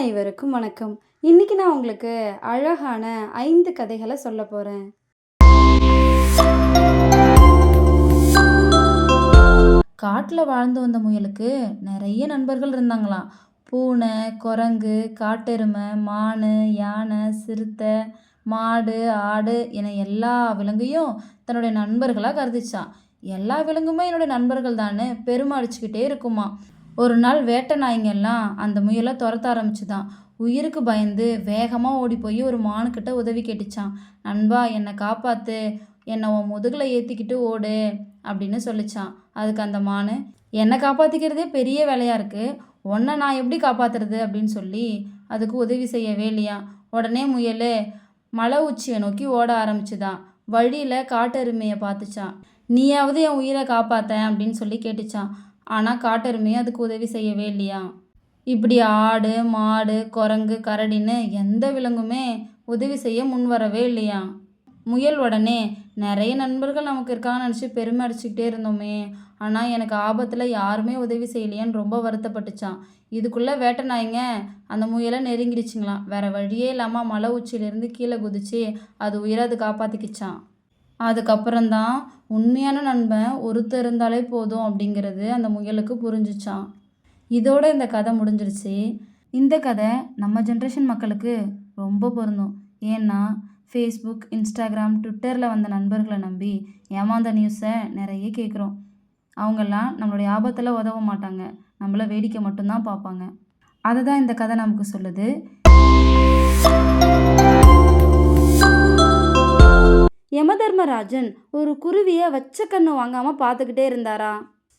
அனைவருக்கும் வணக்கம். இன்னைக்கு நான் உங்களுக்கு அழகான 5 கதைகள சொல்லப் போறேன். காட்டில் வாழ்ந்து வந்த முயலுக்கு நிறைய நண்பர்கள் இருந்தாங்களாம். பூனை, குரங்கு, காட்டெருமை, மான், யானை, சிறுத்தை, மாடு, ஆடு என எல்லா விலங்கையும் தன்னுடைய நண்பர்களாக கருதிச்சான். எல்லா விலங்குமே என்னுடைய நண்பர்கள் தான்னு பெருமை அடிச்சுக்கிட்டே இருக்குமா. ஒரு நாள் வேட்டை நாய்ங்கெல்லாம் அந்த முயலை துரத்த ஆரம்பிச்சுதான். உயிருக்கு பயந்து வேகமாக ஓடி போய் ஒரு மானுக்கிட்ட உதவி கேட்டுச்சான். நண்பா, என்னை காப்பாத்து, என்னை உன் முதுகில் ஏற்றிக்கிட்டு ஓடு அப்படின்னு சொல்லிச்சான். அதுக்கு அந்த மானு, என்னை காப்பாற்றிக்கிறதே பெரிய வேலையாக இருக்குது, உன்னை நான் எப்படி காப்பாற்றுறது அப்படின்னு சொல்லி அதுக்கு உதவி செய்யவே இல்லையா. உடனே முயல் மலை உச்சியை நோக்கி ஓட ஆரம்பிச்சுதான். வழியில் காட்டெருமையை பார்த்துச்சான். நீயாவது என் உயிரை காப்பாற்ற அப்படின்னு சொல்லி கேட்டுச்சான். ஆனால் காட்டெருமையை அதுக்கு உதவி செய்யவே இல்லையா. இப்படி ஆடு, மாடு, குரங்கு, கரடின்னு எந்த விலங்குமே உதவி செய்ய முன் வரவே இல்லையா. முயல் உடனே, நிறைய நண்பர்கள் நமக்கு இருக்காங்கன்னு நினச்சி பெருமை அடிச்சுக்கிட்டே இருந்தோமே, ஆனால் எனக்கு ஆபத்தில் யாருமே உதவி செய்யலையான்னு ரொம்ப வருத்தப்பட்டுச்சான். இதுக்குள்ளே வேட்டை நாய்ங்க அந்த முயலை நெருங்கிடுச்சுங்களாம். வேறு வழியே இல்லாமல் மலை உச்சியிலேருந்து கீழே குதிச்சு அது உயிரை அது காப்பாற்றிக்கிச்சான். அதுக்கப்புறம்தான் உண்மையான நண்பன் ஒருத்தர் இருந்தாலே போதும் அப்படிங்கிறது அந்த முயலுக்கு புரிஞ்சிச்சான். இதோட இந்த கதை முடிஞ்சிருச்சு. இந்த கதை நம்ம ஜென்ரேஷன் மக்களுக்கு ரொம்ப பொருந்தும். ஏன்னா ஃபேஸ்புக், இன்ஸ்டாகிராம், ட்விட்டரில் வந்த நண்பர்களை நம்பி ஏமாந்த நியூஸை நிறைய கேட்குறோம். அவங்கெல்லாம் நம்மளுடைய ஆபத்தில் உதவ மாட்டாங்க, நம்மளை வேடிக்கை மட்டும்தான் பார்ப்பாங்க. அதை தான் இந்த கதை நமக்கு சொல்லுது. யமதர்மராஜன் ஒரு குருவியை வச்ச கண்ணு வாங்காமல் பார்த்துக்கிட்டே இருந்தாரா.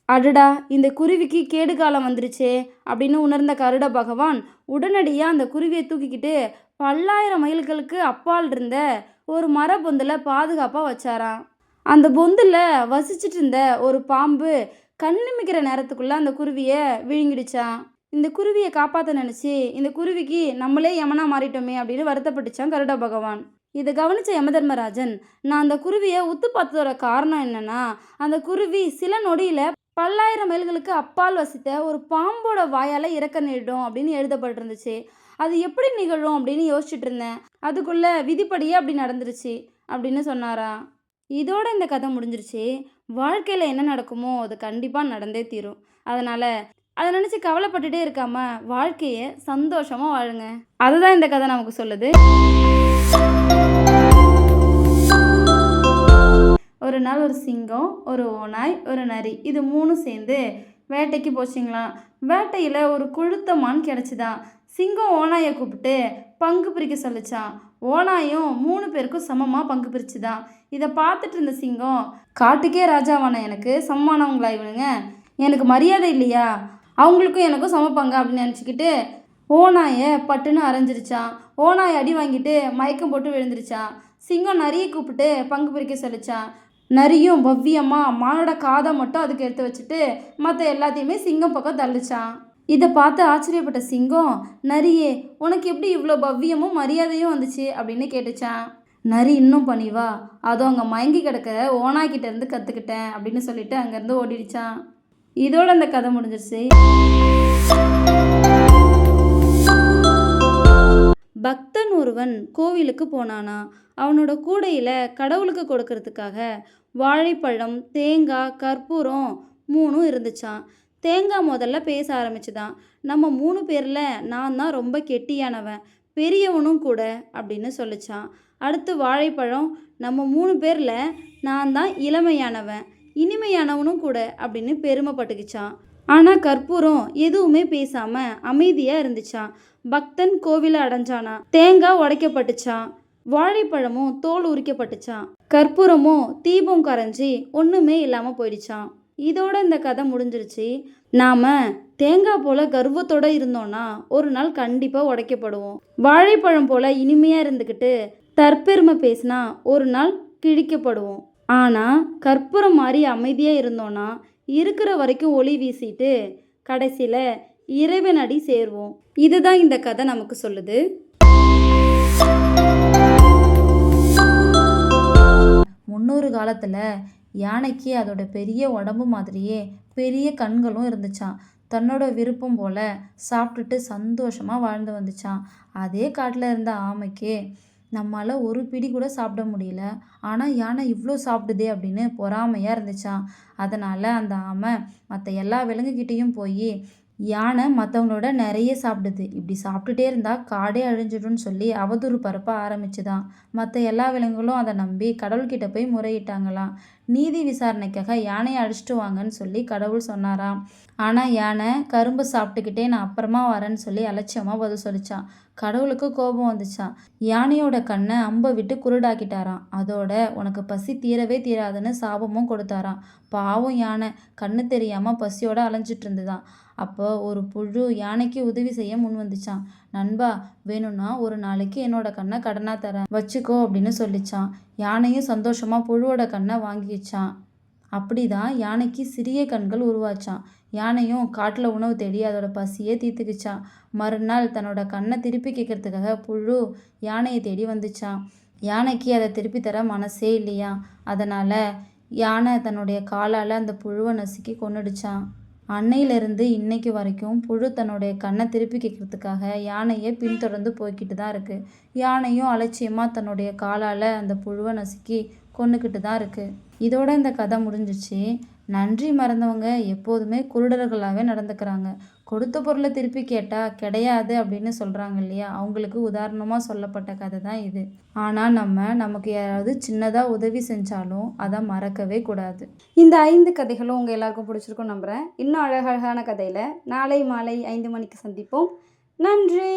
அடடா, இந்த குருவிக்கு கேடு காலம் வந்துருச்சே அப்படின்னு உணர்ந்த கருட பகவான் உடனடியாக அந்த குருவியை தூக்கிக்கிட்டு பல்லாயிரம் மைல்களுக்கு அப்பால் இருந்த ஒரு மர பொந்தில் பாதுகாப்பாக வச்சாராம். அந்த பொந்தில் வசிச்சுட்டு இருந்த ஒரு பாம்பு கண்ணிமிக்கிற நேரத்துக்குள்ளே அந்த குருவியை விழுங்கிடுச்சான். இந்த குருவியை காப்பாற்ற நினச்சி இந்த குருவிக்கு நம்மளே யமனா மாறிட்டோமே அப்படின்னு வருத்தப்பட்டுச்சான் கருட பகவான். இதை கவனித்த யமதர்மராஜன், நான் அந்த குருவியை உத்து பார்த்ததோட காரணம் என்னன்னா, அந்த குருவி சில நொடியில் பல்லாயிரம் மைல்களுக்கு அப்பால் வசித்த ஒரு பாம்போட வாயால் இறக்க நேரிடும் அப்படின்னு எழுதப்பட்டிருந்துச்சு. அது எப்படி நிகழும் அப்படின்னு யோசிச்சுட்டு இருந்தேன். அதுக்குள்ளே விதிப்படியே அப்படி நடந்துருச்சு அப்படின்னு சொன்னாரா. இதோட இந்த கதை முடிஞ்சிருச்சு. வாழ்க்கையில் என்ன நடக்குமோ அது கண்டிப்பாக நடந்தே தீரும். அதனால் அதை நினச்சி கவலைப்பட்டுட்டே இருக்காமல் வாழ்க்கையை சந்தோஷமாக வாழுங்க. அதுதான் இந்த கதை நமக்கு சொல்லுது. ஒரு நாள் ஒரு சிங்கம், ஒரு ஓநாய், ஒரு நரி, இது 3 சேர்ந்து வேட்டைக்கு போச்சிங்களாம். வேட்டையில் ஒரு கொழுத்த மான் கிடச்சிதான். சிங்கம் ஓநாயை கூப்பிட்டு பங்கு பிரிக்க சொல்லிச்சான். ஓநாயும் 3 பேருக்கும் சமமாக பங்கு பிரிச்சுதான். இதை பார்த்துட்டு இருந்த சிங்கம், காட்டுக்கே ராஜாவான எனக்கு சமமானவங்களா இவனுங்க, எனக்கு மரியாதை இல்லையா, அவங்களுக்கும் எனக்கும் சமப்பாங்க அப்படின்னு நினச்சிக்கிட்டு ஓநாயை பட்டுன்னு அரைஞ்சிருச்சான். ஓநாய் அடி வாங்கிட்டு மயக்கம் போட்டு விழுந்துருச்சான். சிங்கம் நரியை கூப்பிட்டு பங்கு பிரிக்க சொல்லிச்சான். நரியும் பவ்யமாக மானோட காதை மட்டும் அதுக்கு எடுத்து வச்சுட்டு மற்ற எல்லாத்தையுமே சிங்கம் பக்கம் தள்ளிச்சான். இதை பார்த்து ஆச்சரியப்பட்ட சிங்கம், நரியே, உனக்கு எப்படி இவ்வளோ பவ்யமும் மரியாதையும் வந்துச்சு அப்படின்னு கேட்டுச்சான். நரி இன்னும் பணிவா, அதோ அங்கே மயங்கி கிடக்க ஓநாய்கிட்ட இருந்து கற்றுக்கிட்டேன் அப்படின்னு சொல்லிட்டு அங்கேருந்து ஓடிடுச்சான். இதோட அந்த கதை முடிஞ்சிருச்சு. பக்தன் ஒருவன் கோவிலுக்கு போனானா. அவனோட கூடையில் கடவுளுக்கு கொடுக்கறதுக்காக வாழைப்பழம், தேங்காய், கற்பூரம் 3 இருந்துச்சான். தேங்காய் முதல்ல பேச ஆரம்பிச்சுதான். நம்ம 3 பேரில் நான் தான் ரொம்ப கெட்டியானவன், பெரியவனும் கூட அப்படின்னு சொல்லிச்சான். அடுத்து வாழைப்பழம், நம்ம 3 பேரில் நான் தான் இளமையானவன், இனிமையானவனும் கூட அப்படின்னு பெருமைப்பட்டுக்கிச்சான். ஆனால் கற்பூரம் எதுவுமே பேசாமல் அமைதியாக இருந்துச்சான். பக்தன் கோவிலை அடைஞ்சானா. தேங்காய் உடைக்கப்பட்டுச்சான், வாழைப்பழமும் தோல் உரிக்கப்பட்டுச்சான், கற்பூரமும் தீபம் கரைஞ்சி ஒன்றுமே இல்லாமல் போயிடுச்சான். இதோட இந்த கதை முடிஞ்சிருச்சு. நாம் தேங்காய் போல் கர்வத்தோடு இருந்தோன்னா ஒரு நாள் கண்டிப்பாக உடைக்கப்படுவோம். வாழைப்பழம் போல் இனிமையாக இருந்துக்கிட்டு தற்பெருமை பேசினா ஒரு நாள் கிழிக்கப்படுவோம். ஆனால் கற்பூரம் மாதிரி அமைதியாக இருந்தோன்னா இருக்கிற வரைக்கும் ஒளி வீசிட்டு கடைசியில் இறைவன் அடி சேர்வோம். இதுதான் இந்த கதை நமக்கு சொல்லுது. முன்னொரு காலத்தில் யானைக்கு அதோட பெரிய உடம்பு மாதிரியே பெரிய கண்களும் இருந்துச்சான். தன்னோட விருப்பம் போல் சாப்பிட்டுட்டு சந்தோஷமாக வாழ்ந்து வந்துச்சான். அதே காட்டில் இருந்த ஆமைக்கு நம்மால் ஒரு பிடி கூட சாப்பிட முடியல, ஆனால் யானை இவ்வளோ சாப்பிடுதே அப்படின்னு பொறாமையாக இருந்துச்சான். அதனால் அந்த ஆமை மற்ற எல்லா விலங்குகிட்டேயும் போய் யானை மற்றவங்களோட நிறைய சாப்பிடுது, இப்படி சாப்பிட்டுட்டே இருந்தால் காடே அழிஞ்சிடும்னு சொல்லி அவதூறு பரப்ப ஆரம்பிச்சுதான். மற்ற எல்லா விலங்குகளும் அதை நம்பி கடவுள்கிட்ட போய் முறையிட்டாங்களாம். நீதி விசாரணைக்காக யானையை அழிச்சிட்டு வாங்கன்னு சொல்லி கடவுள் சொன்னாராம். ஆனால் யானை கரும்பு சாப்பிட்டுக்கிட்டே நான் அப்புறமா வரேன்னு சொல்லி அலட்சியமாக பதில் சொல்லிச்சான். கடவுளுக்கு கோபம் வந்துச்சான். யானையோட கண்ணை அம்பை விட்டு குருடாக்கிட்டாராம். அதோட உனக்கு பசி தீரவே தீராதுன்னு சாபமும் கொடுத்தாராம். பாவம் யானை கண்ணு தெரியாமல் பசியோட அலைஞ்சிட்டு இருந்துதான். அப்போ ஒரு புழு யானைக்கு உதவி செய்ய முன் வந்துச்சான். நண்பா, வேணும்னா ஒரு நாளைக்கு என்னோட கண்ணை கடனாக தரேன், வச்சுக்கோ அப்படின்னு சொல்லிச்சான். யானையும் சந்தோஷமாக புழுவோட கண்ணை வாங்கிச்சான். அப்படிதான் யானைக்கு சிறிய கண்கள் உருவாச்சான். யானையும் காட்டில் உணவு தேடி அதோட பசியை தீர்த்துக்குச்சான். மறுநாள் தன்னோட கண்ணை திருப்பி கேட்கறதுக்காக புழு யானையை தேடி வந்துச்சான். யானைக்கு அதை திருப்பி தர மனசே இல்லையா. அதனால் யானை தன்னுடைய காலால் அந்த புழுவை நசுக்கி கொன்னுடுச்சான். அன்னையிலிருந்து இன்னைக்கு வரைக்கும் புழு தன்னுடைய கண்ணை திருப்பி கேட்கறதுக்காக யானையை பின்தொடர்ந்து போய்கிட்டு தான் இருக்குது. யானையும் அலட்சியமாக தன்னுடைய காலால் அந்த புழுவை நசுக்கி கொன்னுக்கிட்டு தான் இருக்குது. இதோட இந்த கதை முடிஞ்சிச்சு. நன்றி மறந்தவங்க எப்போதுமே குருடர்களாகவே நடந்துக்கிறாங்க. கொடுத்த பொருளை திருப்பி கேட்டால் கிடையாது அப்படின்னு சொல்கிறாங்க இல்லையா, அவங்களுக்கு உதாரணமாக சொல்லப்பட்ட கதை தான் இது. ஆனால் நமக்கு யாராவது சின்னதாக உதவி செஞ்சாலும் அதை மறக்கவே கூடாது. இந்த 5 கதைகளும் உங்கள் எல்லாருக்கும் பிடிச்சிருக்கும் நம்புகிறேன். இன்னும் அழகழகான கதையில் நாளை மாலை 5 மணிக்கு சந்திப்போம். நன்றி.